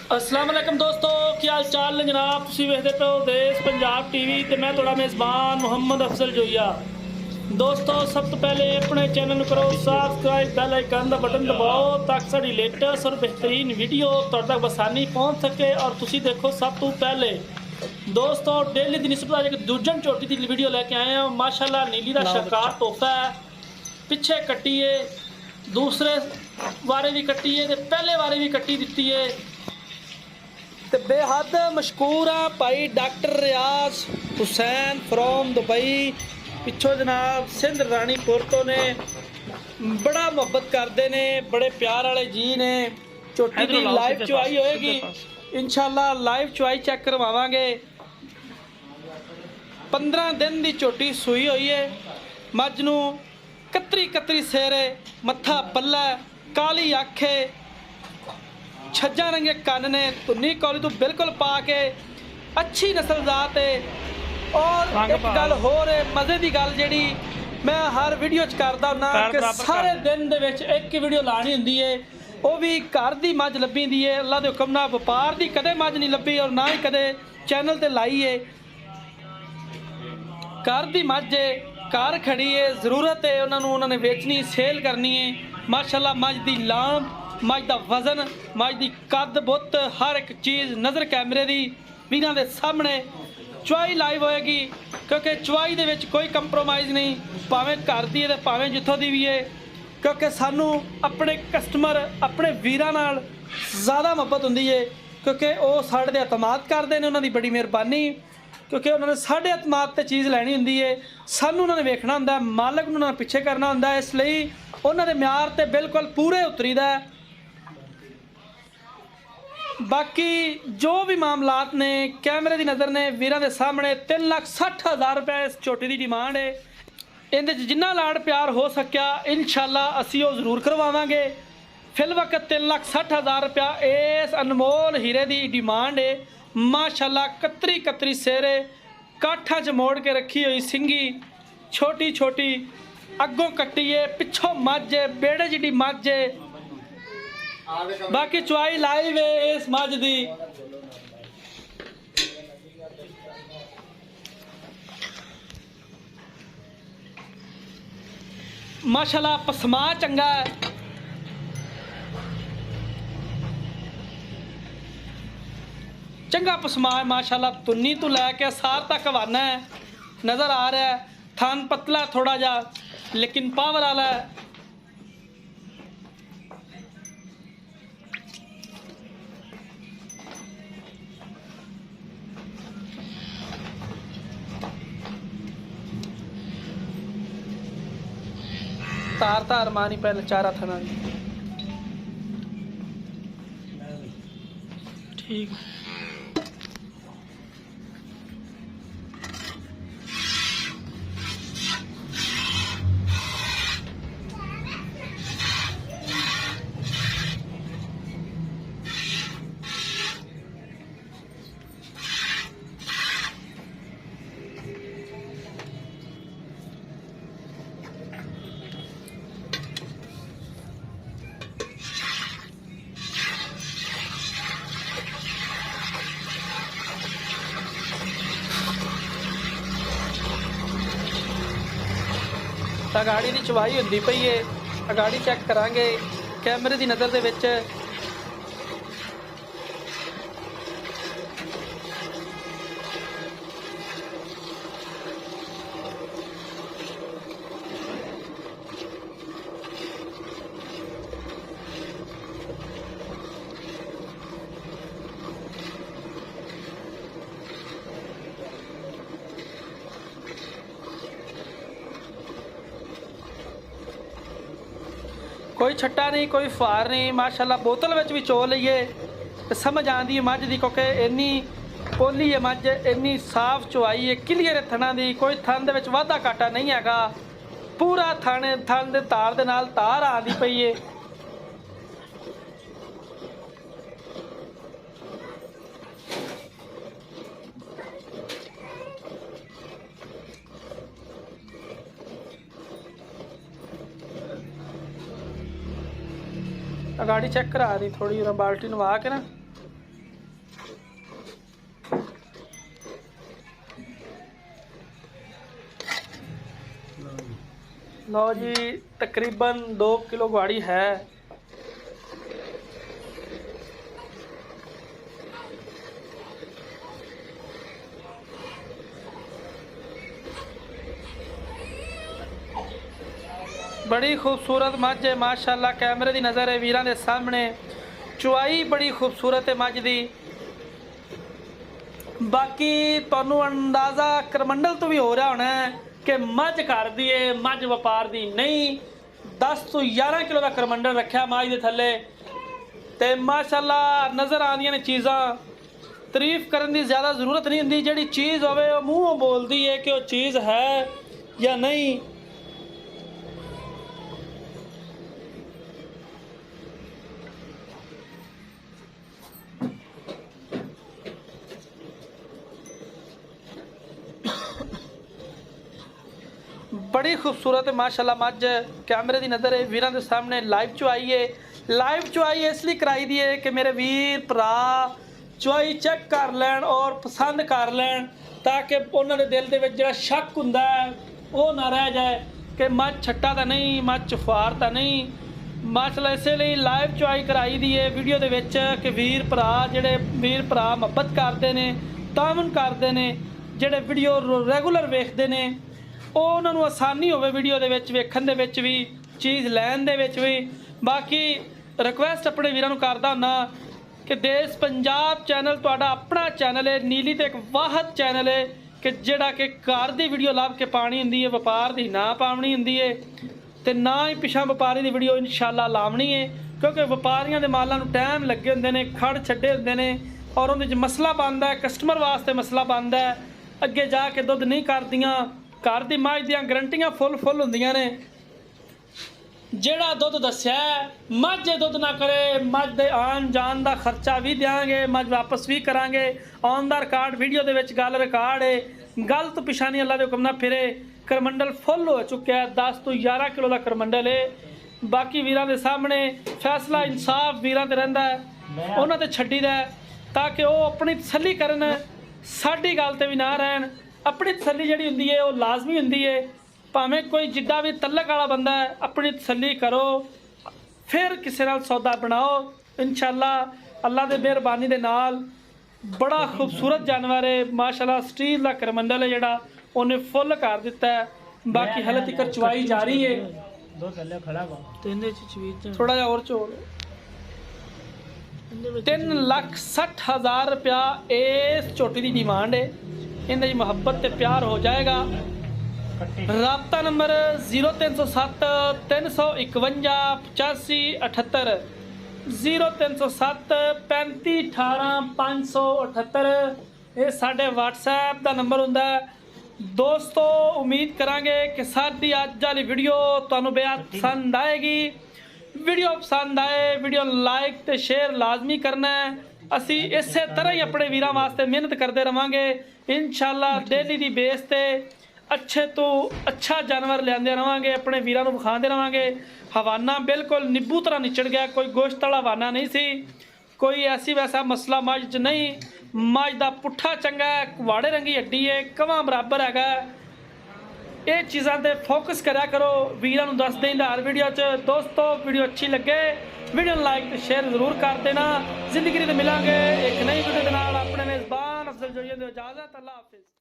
अस्सलाम वालेकुम दोस्तों, ਕੀ ਹਾਲ ਚਾਲ ਨੇ ਜਨਾਬ। ਤੁਸੀਂ ਵੇਖਦੇ ਪਏ ਦੇਸ਼ ਪੰਜਾਬ ਟੀਵੀ ਤੇ ਮੈਂ ਤੁਹਾਡਾ ਮੇਜ਼ਬਾਨ ਮੁਹੰਮਦ ਅਫਜ਼ਲ ਜੋਈਆ। ਦੋਸਤੋ ਸਭ ਤੋਂ ਪਹਿਲੇ ਆਪਣੇ ਚੈਨਲ ਨੂੰ ਕਰੋ ਸਬਸਕ੍ਰਾइब, ਬੈਲ ਆਈਕਨ ਦਾ ਬਟਨ ਦਬਾਓ ਤਾਂ ਕਿ ਸਾਡੀ ਲੇਟੈਸਟ ਔਰ ਬਿਹਤਰੀਨ ਵੀਡੀਓ ਤੁਹਾਡੇ ਤੱਕ ਆਸਾਨੀ ਪਹੁੰਚ ਸਕੇ ਔਰ ਤੁਸੀਂ ਦੇਖੋ ਸਭ ਤੋਂ ਪਹਿਲੇ। ਦੋਸਤੋ डेली ਦੀ ਨਿਸਬਤ ਅੱਜ ਇੱਕ ਦੂਜਨ ਝੋਟੀ ਦੀ ਵੀਡੀਓ ਲੈ ਕੇ ਆਏ ਹਾਂ। ਮਾਸ਼ਾਅੱਲਾ ਨੀਲੀ ਦਾ ਸ਼ਾਕਾਰ ਤੋਹਫਾ ਹੈ। ਪਿੱਛੇ ਕੱਟੀ ਹੈ, दूसरे वारे भी कट्टी है ते पहले वारे भी कट्टी दी है ते बेहद मशहूर हाँ भाई doctor Riyaz Hussain from Dubai. पिछों जनाब सिंध रानीपुर तो ने बड़ा मुहब्बत करते ने, बड़े प्यार वाले जी ने। झोटी की लाइव चुवाई होएगी इंशाल्लाह, लाइव चुवाई चेक करवावांगे। 15 दिन की झोटी सूई हुई है। मझ नूं कतरी कतरी सेरे, मत्था पल्ला, काली आखे, छज्जा रंगे कन ने, धुन्नी कौली तो बिल्कुल पा के अच्छी नस्ल जात है। और एक गल होर है, मज़े की गल जिहड़ी मैं हर वीडियो च करदा हुंदा कि सारे दिन दे विच एक वीडियो लानी हुंदी है, वो भी घर दी मझ लभी दी है। अल्लाह दे हुक्म नाल व्यापार दी कदे मझ नहीं लभी और ना ही कदे चैनल ते लाई है। घर दी मझ है, कार खड़ी है, जरूरत है उन्होंने बेचनी सेल करनी है। माशाल्लाह मझ दी लाम, मझ दा वजन, मझ दी कद बुत हर एक चीज़ नज़र कैमरे दी वीरां दे सामने। चुवाई लाइव होएगी क्योंकि चुवाई दे विच कोई कंप्रोमाइज़ नहीं, भावें घर दी है भावें जिथों दी भी है। क्योंकि सानू अपने कस्टमर अपने वीरां नाल ज़्यादा मुहब्बत हुंदी है क्योंकि वो साडे ते एतमाद करदे ने। उन्हां दी बड़ी मेहरबानी क्योंकि उन्होंने साढ़े एतमाद ते चीज़ लैनी होंदी है। सानू उन्होंने वेखना होंदा है, मालक नूं उन्होंने पिछे करना होंदा है। इसलिए उन्होंने म्यार ते बिल्कुल पूरे उतरीदा है। बाकी जो भी मामलात ने कैमरे की नज़र ने वीरां दे सामने 3,60,000 रुपये इस झोटी की डिमांड है। इहदे च जिन्ना लाड़ प्यार हो सकिया इंशाल्लाह असीं वो जरूर करवावांगे। फिल वक्त 3,60,000 रुपया इस अनमोल हीरे की डिमांड है। माशाल्लाह कतरी कतरी सेरे, काठा च मोड़ के रखी हुई सिंगी, छोटी छोटी अगों कट्टी है, पिछों मझ है, बेड़े जिडी मझ है। बाकी चुवाई लाइव है इस मझ दी। माशाल्लाह पसमा चंगा है। चंगा पसमा है माशाल्लाह, तुन्नी तो लैके सार तक हवाना है नज़र आ रहा है। थान पतला थोड़ा जा लेकिन पावर वाला है। तार तार मानी पहले चारा थाना ठीक। अगाड़ी की चवाई होंदी पई है, अगाड़ी चेक करांगे कैमरे की नज़र दे विच। कोई छट्टा नहीं, कोई फार नहीं। माशाल्लाह बोतल में भी चो लीए तो समझ आती है मझ की क्योंकि इन्नी पोली है मझ, इन्नी साफ चुवाई है, क्लीयर है थना की। कोई थन दे विच वाधा घाटा नहीं हैगा, पूरा थन दे तार दे नाल तार आती पई है। गाड़ी चेक करा दी थोड़ी बाल्टी नवा के ना लो जी तकरीबन 2 किलो गाड़ी है। बड़ी खूबसूरत मझ है माशाल्लाह, कैमरे की नज़र है वीरां दे सामने। चुआई बड़ी खूबसूरत है मझ दी। बाकी तुहानू अंदाज़ा करमंडल तो भी हो रहा होना है कि मझ घर दी है, मझ व्यापार दी नहीं। 10 तो 11 किलो का करमंडल रखा मझ दे थले ते माशाल्लाह नज़र आंदियां ने चीज़ां। तारीफ करने की ज़्यादा ज़रूरत नहीं होंदी, जिहड़ी चीज़ होवे वो मूँहों बोलती है कि वो चीज़ है या नहीं। बड़ी खूबसूरत है माशाल्लाह मझ, कैमरे की नज़र है वीरां दे सामने लाइव चुआई है। लाइव चुआई इसलिए कराई दी है कि मेरे वीर भरा चुआई चेक कर लैन और पसंद कर लैन, ताकि उन्होंने दिल के जिहड़ा शक हुंदा है वो ना रह जाए कि मझ छट्टा तो नहीं, मझ चुफार तो नहीं। माशाल्लाह इसलिए लाइव चुआई कराई दी है वीडियो के विच कि वीर भरा जिहड़े वीर भरा मुहब्बत करते हैं, तामन करते हैं, जिहड़े वीडियो रेगूलर वेखते हैं उन्होंने आसानी हो वीडियो के वेखण दे विच भी, चीज़ लैन दे विच भी। बाकी रिक्वेस्ट अपने वीरां नूं करदा हुंदा कि देश पंजाब चैनल तुहाडा अपना चैनल है, नीली तो एक वाहद चैनल है कि जिहड़ा कि घर दी वीडियो लभ के पानी हुंदी है, व्यापार दी ना पावनी हुंदी है ते ना ही पिछां व्यापारी दी वीडियो इंशाअल्लाह लावनी है, क्योंकि व्यापारियों के मालां नूं टाइम लगे हुंदे ने, खड़ छड्डे हुंदे ने और उहदे च मसला बनदा है, कस्टमर वास्ते मसला बनदा है। अगे जाके दुध नहीं करदियां, घर की मझ दी गारंटियां फुल होंदियां ने। जिहड़ा दुध दस्सिया मझ दुध ना करे, मझ दे आन जान का खर्चा भी देंगे, मझ वापस भी करांगे। ऑन द रिकॉर्ड वीडियो दे विच गल रिकॉर्ड है, गल तो पिछा नहीं अल्लाह दे हुक्म ना फिरे। करमंडल फुल हो चुका है, 10 तो 11 किलो का करमंडल है। बाकी वीरां दे सामने फैसला इंसाफ वीरां ते रहिंदा है, उन्हां ते छड्डीदा है ताकि वो अपनी तसल्ली करन, साडी गल ते भी ना रहन। अपनी तसल्ली जिहड़ी हुंदी है वो लाजमी हुंदी है, भावें कोई जिड्डा भी तलक वाला बंदा है, अपनी तसल्ली करो फिर किसी नाल सौदा बनाओ। इंशाअल्लाह अल्लाह दे मेहरबानी दे नाल बड़ा खूबसूरत जानवर है माशाअल्लाह। स्टील का करमंडल है जिहड़ा उन्हें फुल कर दिता है। बाकी हाले तक चुवाई जारी है, थोड़ा जिहा होर चोल 3,60,000 रुपया इस झोटी की डिमांड है। इन्हें जी मुहब्बत ते प्यार हो जाएगा। राबता नंबर 0307 351 85 78 0307 35 18 578 ये साढ़े WhatsApp का नंबर होंदा है। दोस्तों उम्मीद करांगे कि साडी अज वाली वीडियो तुहानू बेहद पसंद आएगी। वीडियो पसंद आए वीडियो लाइक तो शेयर लाजमी करना है। असी इस तरह ही अपने वीरां वास्ते मेहनत करते रहांगे इंशाअल्लाह। डेली दी बेस ते अच्छे तो अच्छा जानवर लियाते रहांगे, अपने वीरां नूं विखांदे रहांगे। हवाना बिल्कुल निब्बू तरह निचड़ गया, कोई गोश्त वाला हवाना नहीं सी, कोई ऐसी वैसा मसला मझ च नहीं। मझ का पुट्ठा चंगा है, कुवाड़े रंगी हड्डी है, कवां बराबर हैगा। ये चीज़ों पर फोकस करा करो, वीरां नूं दस देंदा हर वीडियो च। दोस्तों वीडियो अच्छी लगे वीडियो लाइक तो शेयर जरूर कर देना। जिंदगी मिलांगे एक नई वीडियो के नाल। अपने मेज़बान अफजल जोइया दी इजाज़त, अल्लाह हाफिज़।